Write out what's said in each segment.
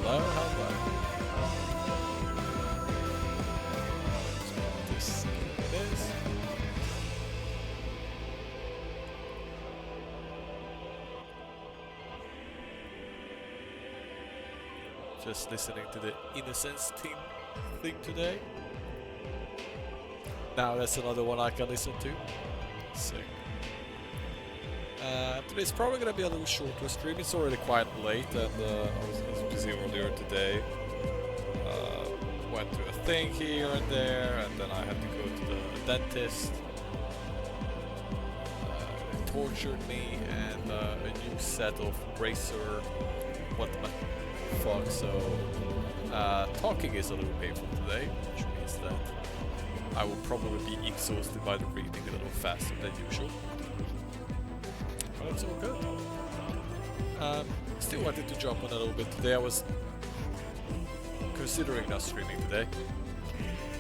Hello, hello. This it is. Just listening to the Innocence team thing today. Now that's another one I can listen to. Sick. Today's probably gonna be a little shorter stream. It's already quite late, and I was busy earlier today. Went to a thing here and there, and then I had to go to the dentist. It tortured me, and a new set of bracer. What the fuck? So talking is a little painful today, which means that I will probably be exhausted by the reading a little faster than usual. But it's all good. Still wanted to jump on a little bit today. I was considering not streaming today.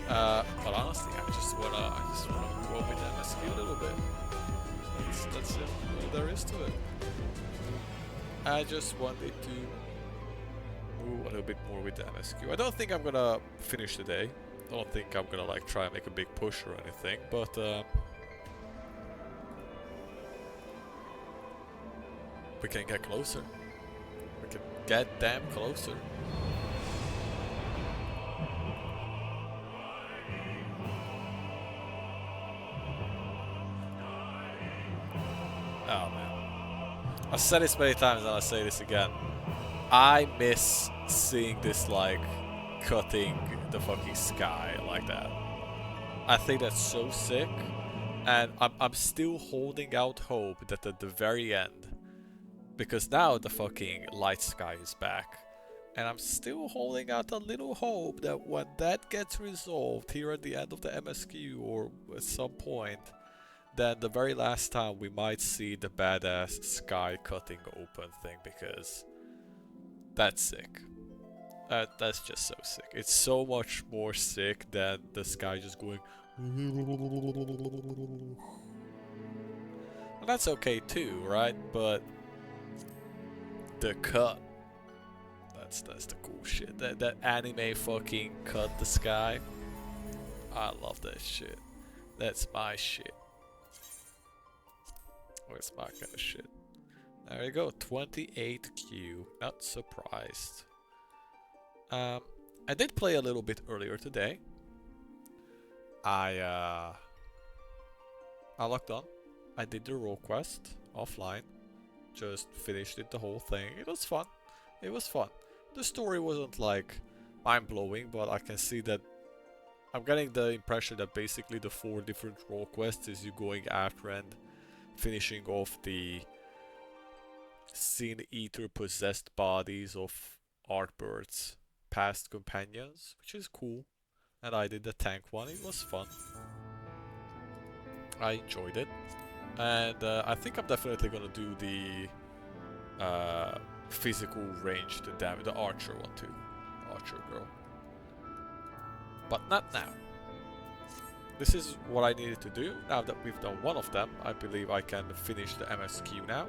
But honestly, I just wanna grow up in MSQ a little bit. That's it. All there is to it. I just wanted to move a little bit more with the MSQ. I don't think I'm gonna finish today. I don't think I'm gonna like try and make a big push or anything, but we can get closer. We can get damn closer. Oh man. I've said this many times and I'll say this again. I miss seeing this like cutting the fucking sky like that. I think that's so sick, and I'm still holding out hope that at the very end, because now the fucking light sky is back, and I'm still holding out a little hope that when that gets resolved here at the end of the MSQ or at some point, then the very last time we might see the badass sky cutting open thing, because that's sick. That's just so sick. It's so much more sick than the sky just going. And that's okay too, right? But the cut, that's the cool shit. That anime fucking cut the sky. I love that shit. That's my shit. Where's my kind of shit? There you go, 28Q. Not surprised. I did play a little bit earlier today. I logged on. I did the role quest offline. Just finished it, the whole thing. It was fun. It was fun. The story wasn't like mind-blowing, but I can see that I'm getting the impression that basically the 4 different role quests is you going after and finishing off the Sin Eater possessed bodies of Artbird's past companions, which is cool. And I did the tank one. It was fun. I enjoyed it, and I think I'm definitely gonna do the physical range to damage, the archer one too, archer girl. But not now. This is what I needed to do. Now that we've done one of them, I believe I can finish the MSQ now.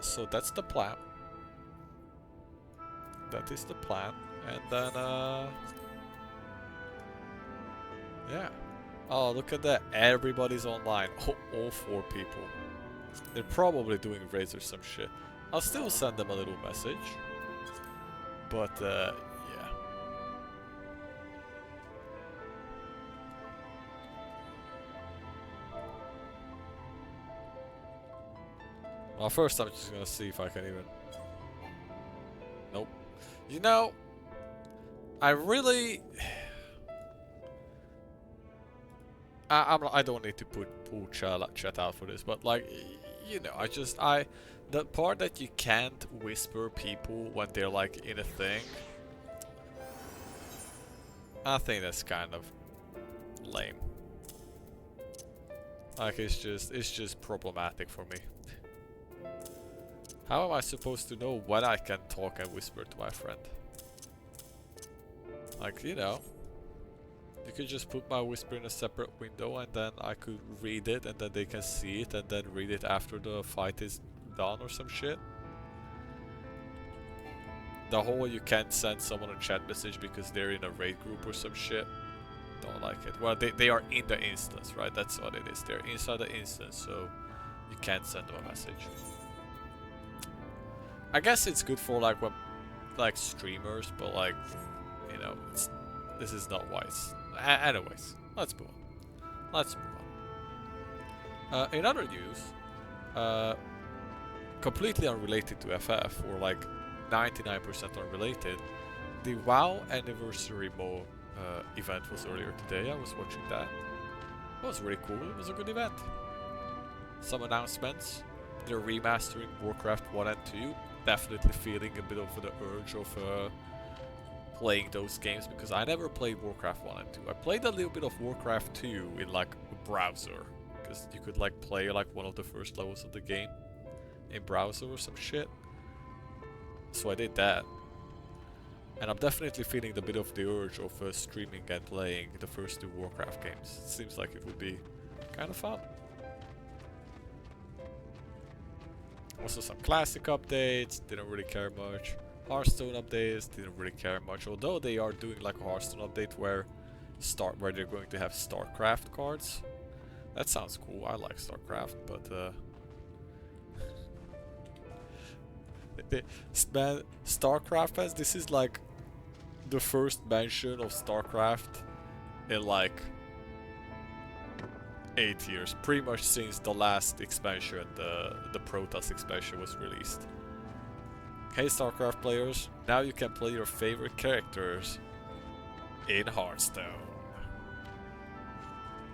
So that's the plan. That is the plan, and then yeah. Oh, look at that! Everybody's online. Oh, all 4 people. They're probably doing raids or some shit. I'll still send them a little message, but yeah. Well, first I'm just gonna see if I can even. Nope. You know, I really. I don't need to pull chat out for this, but like, you know, the part that you can't whisper people when they're like in a thing, I think that's kind of lame. Like, it's just problematic for me. How am I supposed to know when I can talk and whisper to my friend? Like, you know. You could just put my whisper in a separate window and then I could read it and then they can see it and then read it after the fight is done or some shit. The whole you can't send someone a chat message because they're in a raid group or some shit. Don't like it. Well, they are in the instance, right? That's what it is. They're inside the instance, so you can't send them a message. I guess it's good for like when, like streamers, but like, you know, this is not wise. Anyways, let's move on. Let's move on. In other news, completely unrelated to FF, or like 99% unrelated, the WoW Anniversary Mo event was earlier today. I was watching that. It was really cool. It was a good event. Some announcements. They're remastering Warcraft 1 and 2. Definitely feeling a bit of the urge of playing those games, because I never played Warcraft 1 and 2. I played a little bit of Warcraft 2 in like a browser, because you could like play like one of the first levels of the game in browser or some shit. So I did that. And I'm definitely feeling a bit of the urge of streaming and playing the first 2 Warcraft games. It seems like it would be kind of fun. Also some classic updates, didn't really care much. Hearthstone updates, didn't really care much. Although they are doing like a Hearthstone update where they're going to have StarCraft cards. That sounds cool. I like StarCraft, but man, StarCraft fans, this is like the first mention of StarCraft in like 8 years, pretty much since the last expansion, the Protoss expansion was released. Hey StarCraft players, now you can play your favorite characters in Hearthstone.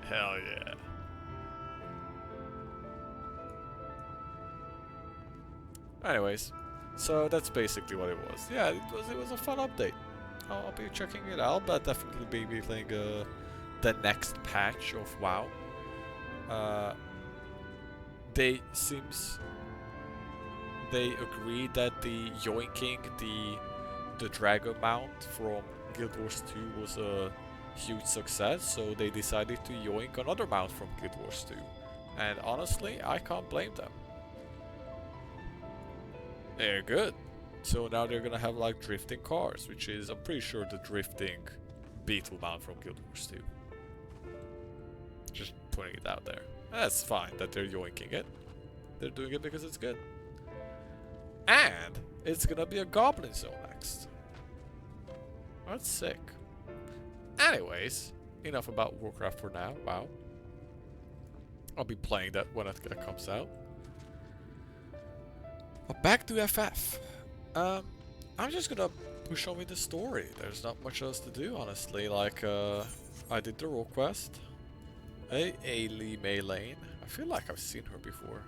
Hell yeah. Anyways, so that's basically what it was. Yeah, it was a fun update. I'll be checking it out, but definitely be playing the next patch of WoW. They agreed that the yoinking the dragon mount from Guild Wars 2 was a huge success, so they decided to yoink another mount from Guild Wars 2. And honestly, I can't blame them. They're good. So now they're gonna have like drifting cars, which is, I'm pretty sure, the drifting beetle mount from Guild Wars 2. Just putting it out there. That's fine that they're yoinking it. They're doing it because it's good. And it's gonna be a Goblin Zone next. That's sick. Anyways, enough about Warcraft for now. WoW. I'll be playing that when it comes out. But back to FF. I'm just gonna push on with the story. There's not much else to do, honestly. Like, I did the role quest. Hey, Ailey Maylane. I feel like I've seen her before.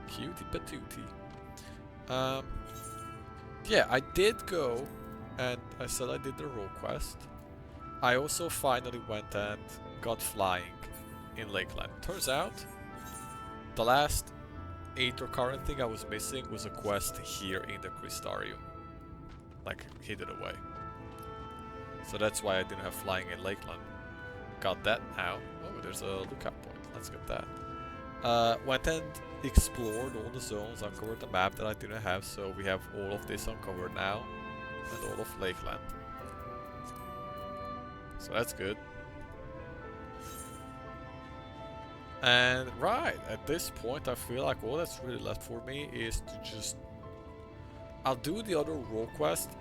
Cutie patootie. Yeah, I did go, and I said I did the role quest. I also finally went and got flying in Lakeland. Turns out, the last 8 or current thing I was missing was a quest here in the Crystarium. Like, hidden away. So that's why I didn't have flying in Lakeland. Got that now. Oh, there's a lookout point. Let's get that. Went and explored all the zones, uncovered the map that I didn't have, so we have all of this uncovered now. And all of Lakeland. So that's good. And right, at this point I feel like all that's really left for me is to just... I'll do the other role quest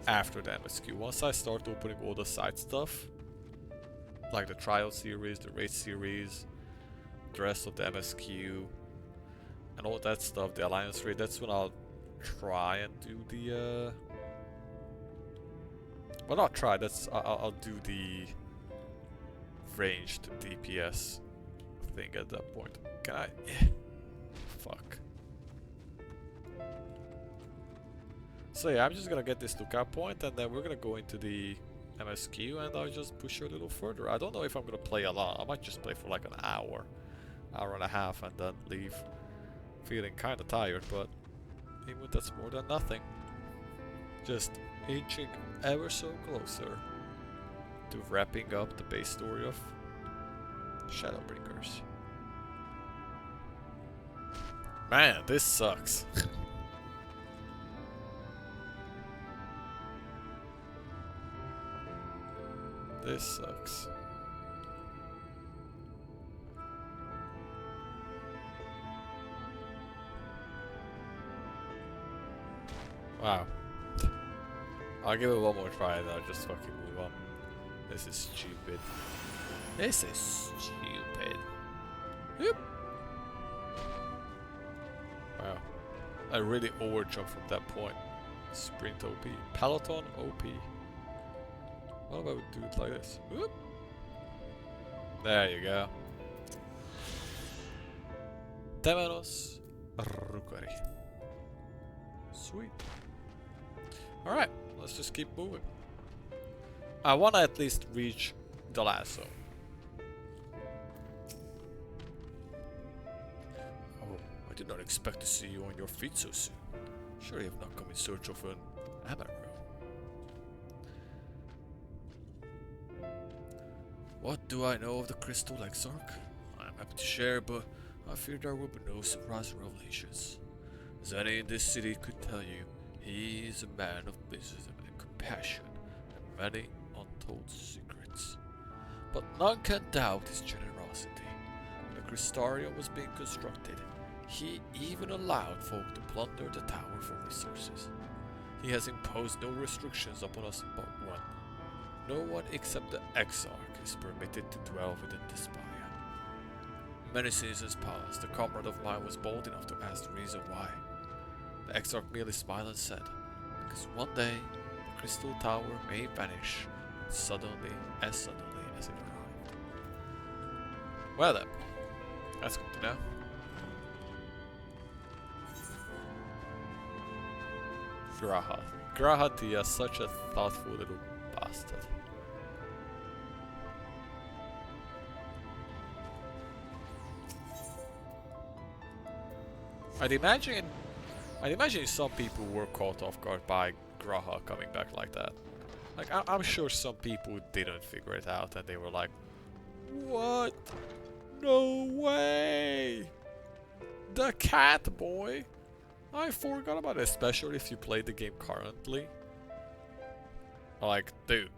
after the MSQ. Once I start opening all the side stuff, like the trial series, the raid series, the rest of the MSQ, and all that stuff, the alliance raid, that's when I'll try and do the well, not try, I'll do the ranged DPS thing at that point. Can I? Fuck. So yeah, I'm just gonna get this lookout point, and then we're gonna go into the MSQ, and I'll just push a little further. I don't know if I'm gonna play a lot. I might just play for like an hour and a half, and then leave feeling kinda tired, but even that's more than nothing. Just inching ever so closer to wrapping up the base story of Shadowbringers. Man, this sucks. This sucks. Wow. I'll give it one more try and I'll just fucking move on. This is stupid. This is stupid. Yep. Wow. I really overjumped from that point. Sprint OP. Peloton OP. What if I would do it like this? Whoop. There you go. Temenos Rukari. Sweet. Alright, let's just keep moving. I wanna at least reach the last zone. Oh, I did not expect to see you on your feet so soon. Sure you have not come in search of an amateur. What do I know of the Crystal Exarch? I'm happy to share, but I fear there will be no surprise revelations. As any in this city could tell you, he is a man of business and compassion, and many untold secrets. But none can doubt his generosity. When the Crystarium was being constructed, he even allowed folk to plunder the tower for resources. He has imposed no restrictions upon us but one. No one except the Exarch is permitted to dwell within the spire. Many seasons passed, a comrade of mine was bold enough to ask the reason why. The Exarch merely smiled and said, because one day, the Crystal Tower may vanish, as suddenly as it arrived. Well then, that's good to know. Grahat. Grahatia, such a thoughtful little bastard. I'd imagine some people were caught off guard by Graha coming back like that. Like, I'm sure some people didn't figure it out and they were like, what? No way! The cat boy! I forgot about it, especially if you play the game currently. Like, dude.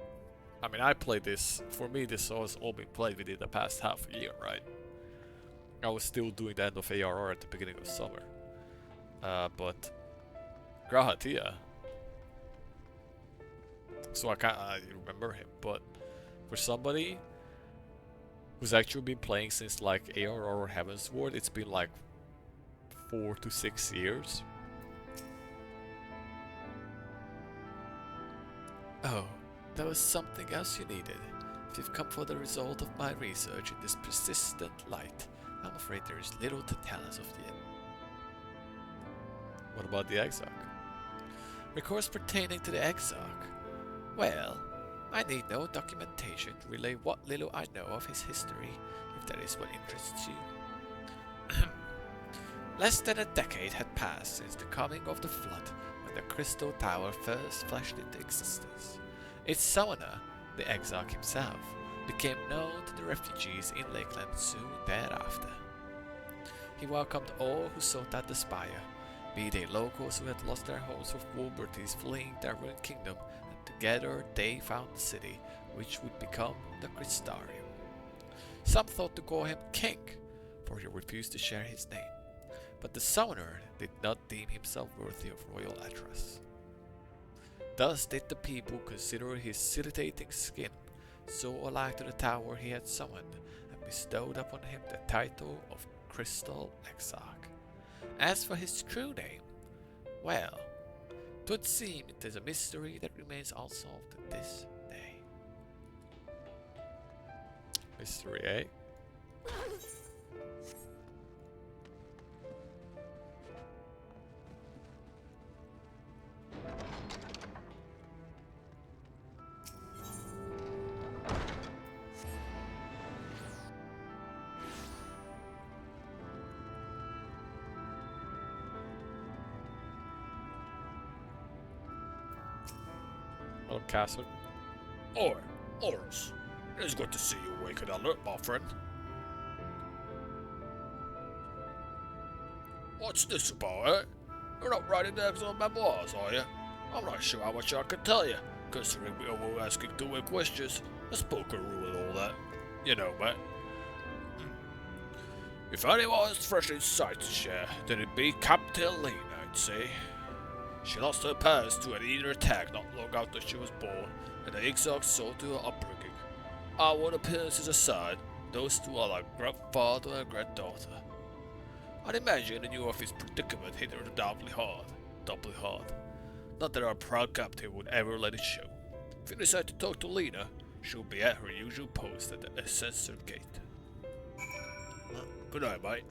I mean, I played this, for me this has all been played within the past half a year, right? I was still doing the end of ARR at the beginning of summer. But Grahatia. So I remember him, but for somebody who's actually been playing since like ARR or Heavensward, it's been like 4 to 6 years. Oh, there was something else you needed. If you've come for the result of my research in this persistent light, I'm afraid there is little to tell us of yet. What about the Exarch? Records pertaining to the Exarch? Well, I need no documentation to relay what little I know of his history, if that is what interests you. Less than a decade had passed since the coming of the Flood, when the Crystal Tower first flashed into existence. Its summoner, the Exarch himself, became known to the refugees in Lakeland soon thereafter. He welcomed all who sought out the spire, be they locals who had lost their homes or Wolberties fleeing their ruined kingdom, and together they found the city, which would become the Crystarium. Some thought to call him King, for he refused to share his name, but the summoner did not deem himself worthy of royal address. Thus did the people consider his scintillating skin so alike to the tower he had summoned, and bestowed upon him the title of Crystal Exarch. As for his true name, well, 'twould seem it is a mystery that remains unsolved to this day. Mystery, eh? Hello, Castle. Oi, Oris. It's good to see you awake and alert, my friend. What's this about, eh? You're not writing down some memoirs, are you? I'm not sure how much I can tell you, considering we are all asking two-way questions, a spoken rule and all that. You know, mate. If anyone has fresh insight to share, then it'd be Captain Lena, I'd say. She lost her parents to an eater attack not long after she was born, and the exact soul to her upbringing. Our appearances aside, those two are like grandfather and granddaughter. I'd imagine the new office predicament hit her doubly hard. Not that our proud captain would ever let it show. If you decide to talk to Lena, she'll be at her usual post at the Ascensor Gate. Good night, mate.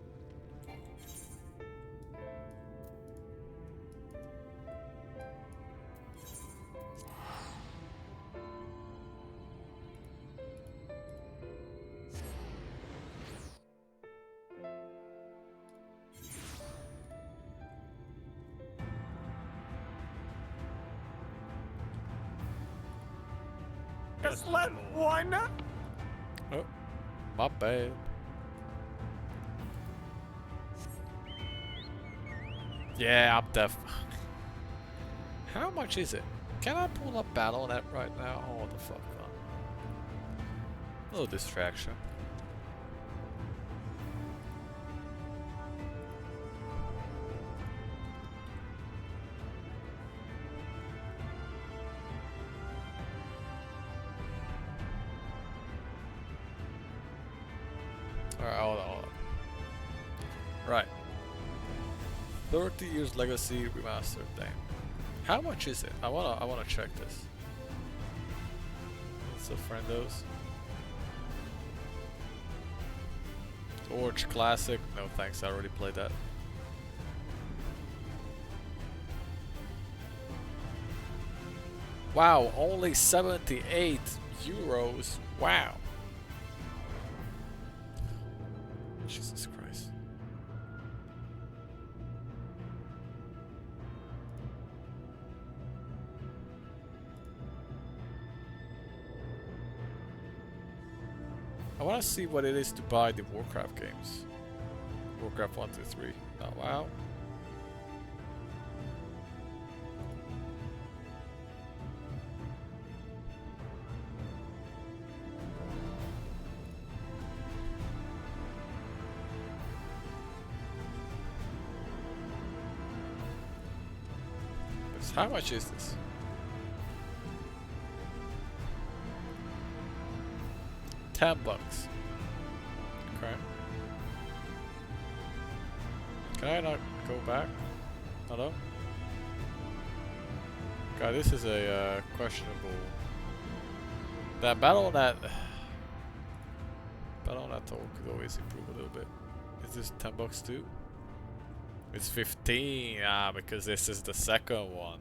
Just let one. Oh, my bad. Yeah, I'm def. How much is it? Can I pull up Battle.net right now? Oh, the fuck on. No distraction. Alright, hold on. Right. 30 years legacy remastered. Damn. How much is it? I wanna check this. What's the friendos? Torch Classic. No thanks, I already played that. Wow, only 78 euros. Wow. Jesus Christ. I want to see what it is to buy the Warcraft games. Warcraft 1, 2, 3. Oh, wow. How much is this? $10. Okay. Can I not go back? Hello? God, this is a questionable. That Battle.net talk could always improve a little bit. Is this $10 too? It's 15. Ah, because this is the second one.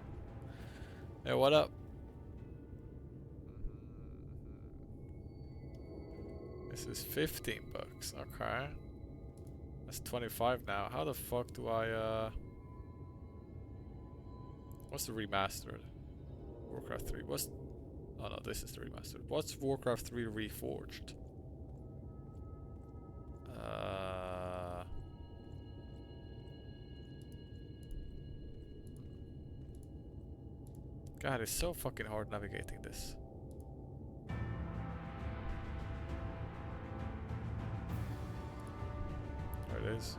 Hey, what up? This is $15. Okay. That's 25 now. How the fuck do I what's the remastered? Warcraft 3. What's oh no, this is the remastered. What's Warcraft 3 Reforged? God, it's so fucking hard navigating this. There it is.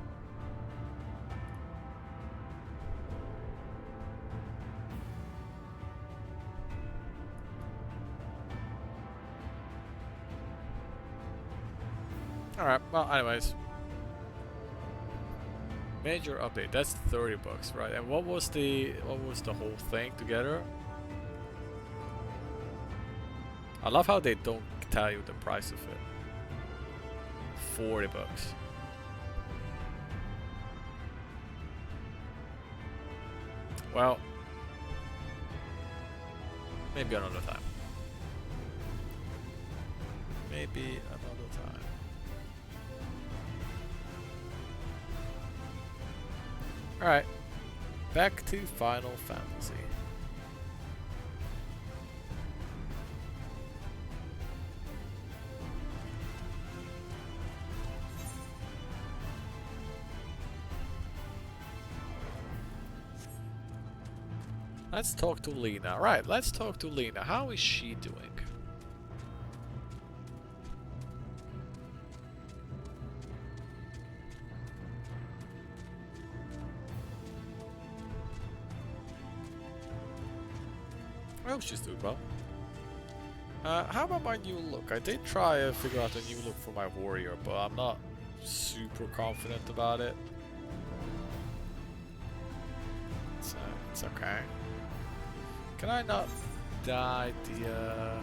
Alright, well, anyways. Major update. That's $30, right? And what was the whole thing together? I love how they don't tell you the price of it. $40. Well, maybe another time. Maybe another time. Alright. Back to Final Fantasy. Let's talk to Lena. Right, let's talk to Lena. How is she doing? Well, she's doing well. How about my new look? I did try to figure out a new look for my warrior, but I'm not super confident about it. It's okay. Can I not die the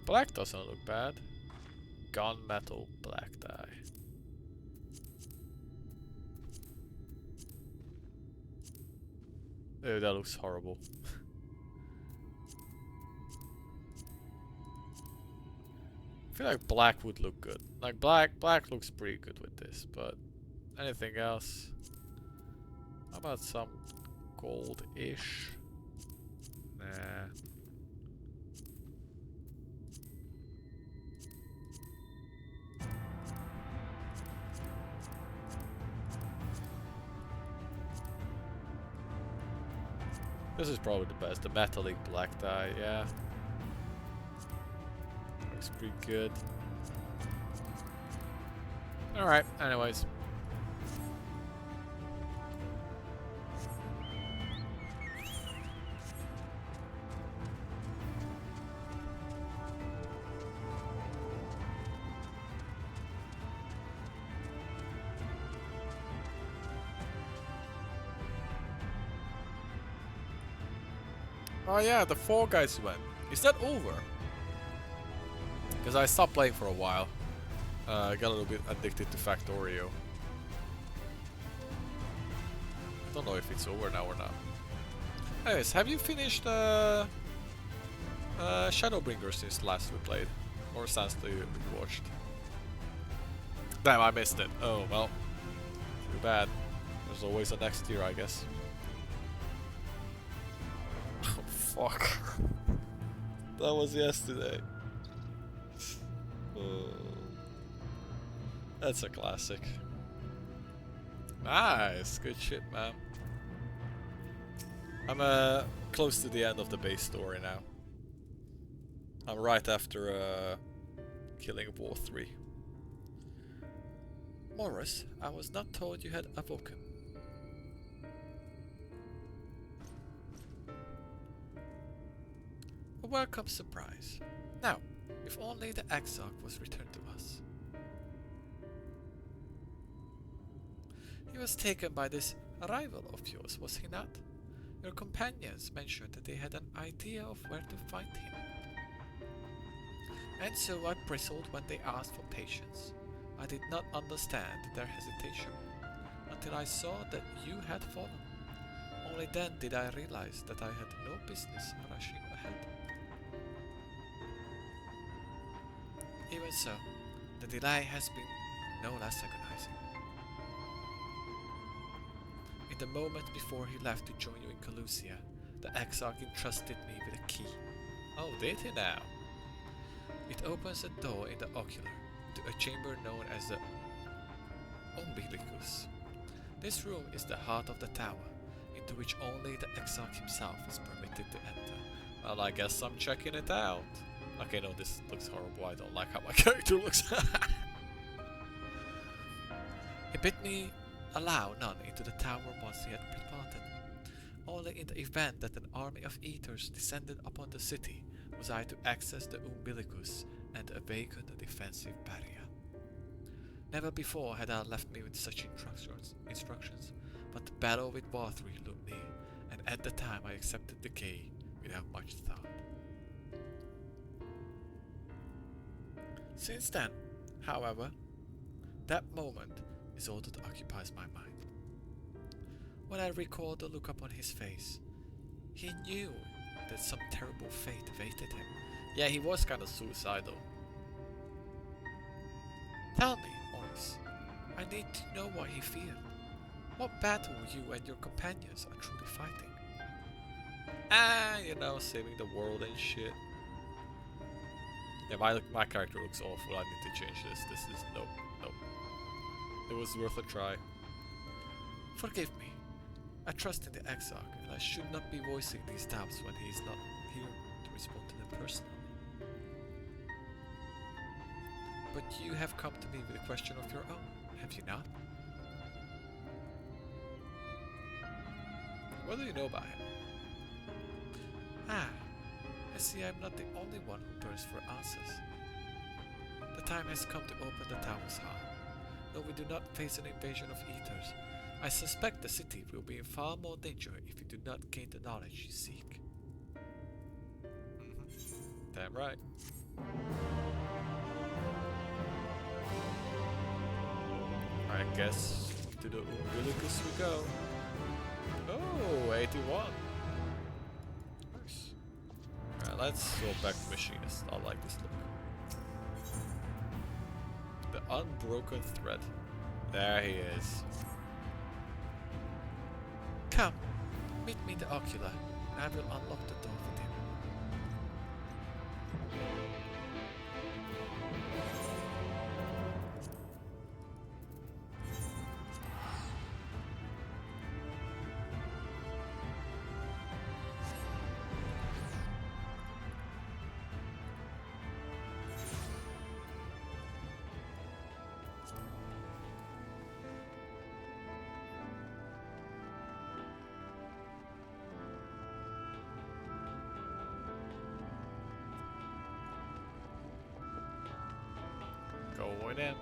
black doesn't look bad. Gunmetal black dye. Oh, that looks horrible. I feel like black would look good. Like black looks pretty good with this, but anything else? How about some gold-ish? Nah. This is probably the best. The metallic black dye, yeah. Looks pretty good. Alright, anyways. Oh yeah, the Fall Guys went. Is that over? Because I stopped playing for a while. I got a little bit addicted to Factorio. I don't know if it's over now or not. Anyways, have you finished Shadowbringers since last we played? Or since we watched? Damn, I missed it. Oh well. Too bad. There's always a next year, I guess. Fuck. That was yesterday. That's a classic. Nice. Good shit, man. I'm close to the end of the base story now. I'm right after killing War 3. Morris, I was not told you had awoken. A welcome surprise. Now, if only the Exarch was returned to us. He was taken by this rival of yours, was he not? Your companions mentioned that they had an idea of where to find him. And so I bristled when they asked for patience. I did not understand their hesitation until I saw that you had fallen. Only then did I realize that I had no business rushing ahead. Even so, the delay has been no less agonizing. In the moment before he left to join you in Calusia, the Exarch entrusted me with a key. Oh, did he now? It opens a door in the ocular to a chamber known as the Umbilicus. This room is the heart of the tower, into which only the Exarch himself is permitted to enter. Well, I guess I'm checking it out. Okay, no, this looks horrible. I don't like how my character looks. He bid me allow none into the tower once he had departed. Only in the event that an army of eaters descended upon the city was I to access the Umbilicus and awaken the defensive barrier. Never before had I left me with such instructions, but the battle with War 3 loomed near, and at the time I accepted the key without much thought. Since then, however, that moment is all that occupies my mind. When I recalled the look upon his face, he knew that some terrible fate awaited him. Yeah, he was kind of suicidal. Tell me, Oris, I need to know what he feared. What battle you and your companions are truly fighting? You know, saving the world and shit. Yeah, my character looks awful. I need to change this. This is nope. It was worth a try. Forgive me. I trust in the Exarch, and I should not be voicing these doubts when he is not here to respond to them personally. But you have come to me with a question of your own, have you not? What do you know about him? I see I'm not the only one who burns for answers. The time has come to open the tower's heart. Though we do not face an invasion of Eaters, I suspect the city will be in far more danger if you do not gain the knowledge you seek. Damn right. I guess to the Hubungus we go. Oh, 81. Nice. Alright, let's go back to Machinist. I like this look. The unbroken thread. There he is. Come, meet me in the ocular, and I will unlock the door with him. Going in.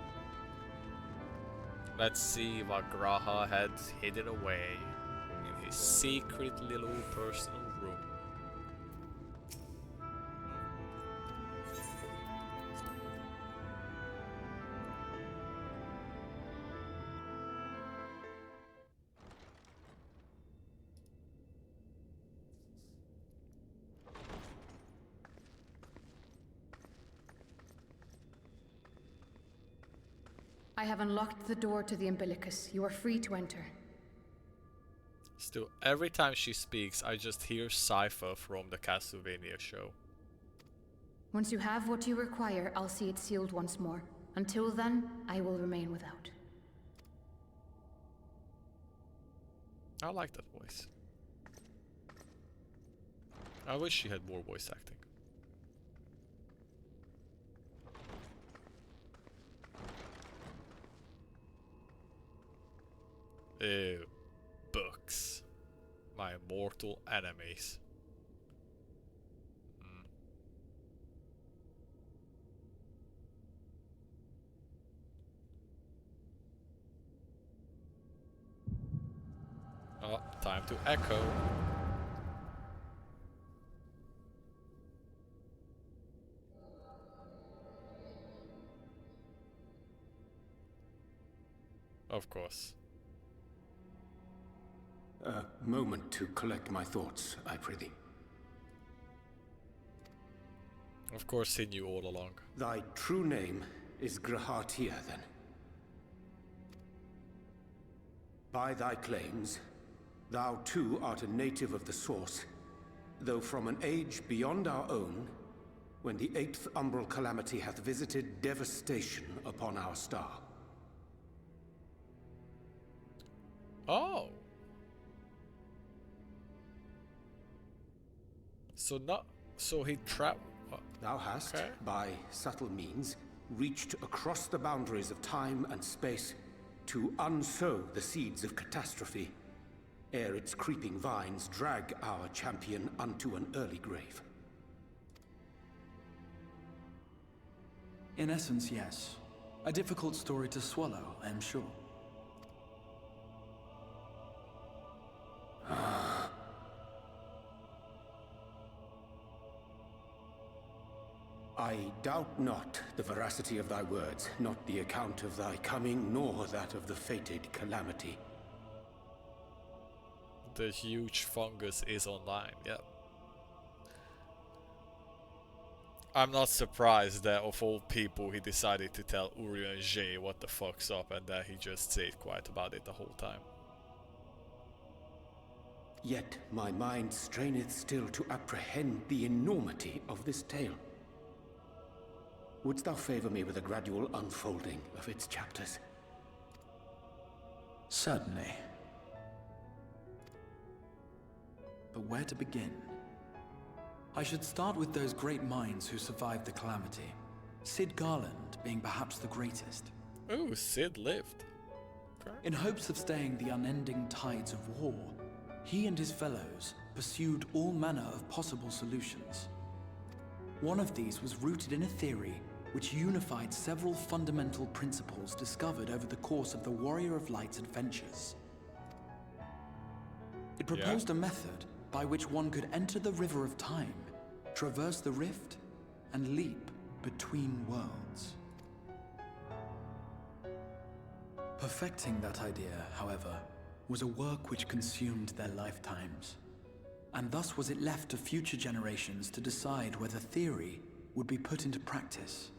Let's see what Graha had hidden away in his secret little personal room. I have unlocked the door to the umbilicus. You are free to enter. Still, every time she speaks, I just hear Cypher from the Castlevania show. Once you have what you require, I'll see it sealed once more. Until then, I will remain without. I like that voice. I wish she had more voice acting. Ew. Books. My mortal enemies. Oh, time to echo. Of course. A moment to collect my thoughts, I prithee. Of course he knew all along. Thy true name is Grahatia, then. By thy claims, thou too art a native of the Source, though from an age beyond our own, when the 8th umbral calamity hath visited devastation upon our star. Oh! So he trapped. Thou hast, Okay. by subtle means, reached across the boundaries of time and space to unsow the seeds of catastrophe, ere its creeping vines drag our champion unto an early grave. In essence, yes. A difficult story to swallow, I am sure. I doubt not the veracity of thy words, not the account of thy coming, nor that of the fated calamity. the huge fungus is online, yep. I'm not surprised that of all people he decided to tell Urianger what the fuck's up and that he just stayed quiet about it the whole time. Yet my mind straineth still to apprehend the enormity of this tale. Wouldst thou favor me with a gradual unfolding of its chapters? Certainly. But where to begin? I should start with those great minds who survived the calamity. Sid Garland being perhaps the greatest. Ooh, Sid lived. Okay. In hopes of staying the unending tides of war, he and his fellows pursued all manner of possible solutions. One of these was rooted in a theory which unified several fundamental principles discovered over the course of the Warrior of Light's adventures. It proposed a method by which one could enter the River of Time, traverse the rift, and leap between worlds. Perfecting that idea, however, was a work which consumed their lifetimes, and thus was it left to future generations to decide whether theory would be put into practice.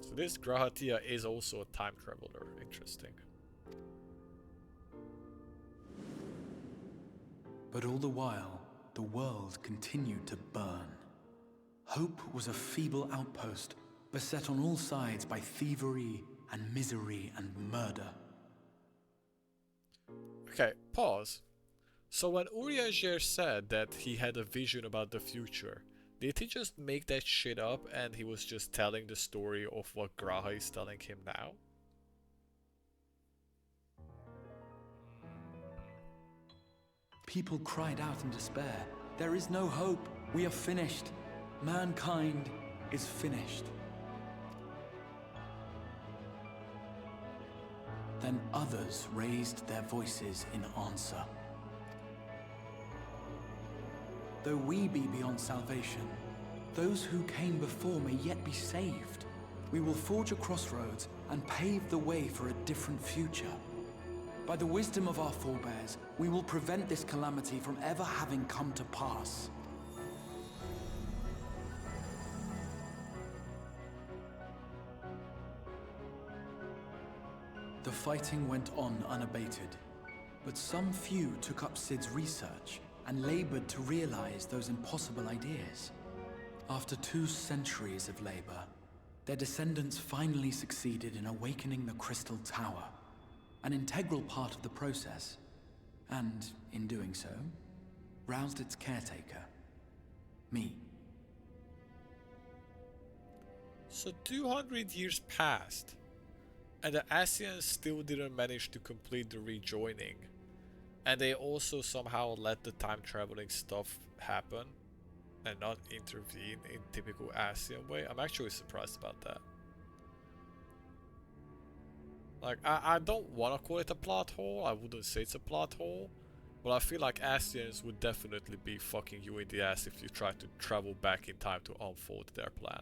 So this Grahatia is also a time traveler. Interesting. But all the while, the world continued to burn. Hope was a feeble outpost, beset on all sides by thievery and misery and murder. Okay, pause. So when Urianger said that he had a vision about the future, did he just make that shit up and he was just telling the story of what Graha is telling him now? People cried out in despair. There is no hope. We are finished. Mankind is finished. Then others raised their voices in answer. Though we be beyond salvation, those who came before may yet be saved. We will forge a crossroads and pave the way for a different future. By the wisdom of our forebears, we will prevent this calamity from ever having come to pass. The fighting went on unabated, but some few took up Sid's research and labored to realize those impossible ideas. After 2 centuries of labor, their descendants finally succeeded in awakening the Crystal Tower, an integral part of the process, and, in doing so, roused its caretaker, me. So 200 years passed, and the Asians still didn't manage to complete the rejoining, and they also somehow let the time traveling stuff happen and not intervene in typical Asian way. I'm actually surprised about that. Like, I don't want to call it a plot hole, I wouldn't say it's a plot hole, but I feel like Asians would definitely be fucking you in the ass if you try to travel back in time to unfold their plan.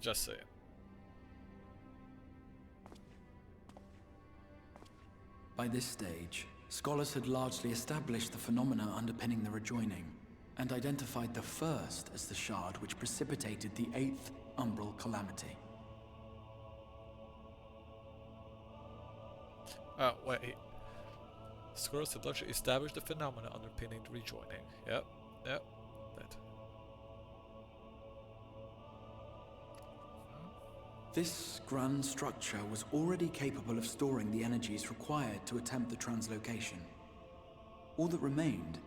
Just saying. By this stage, scholars had largely established the phenomena underpinning the rejoining, and identified the first as the shard which precipitated the 8th Umbral Calamity. Wait. Scholars had largely established the phenomena underpinning the rejoining. Yep. That. This grand structure was already capable of storing the energies required to attempt the translocation. All that remained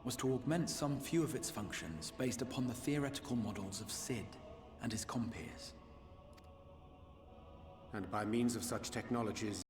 was to augment some few of its functions based upon the theoretical models of Sid and his compeers. And by means of such technologies,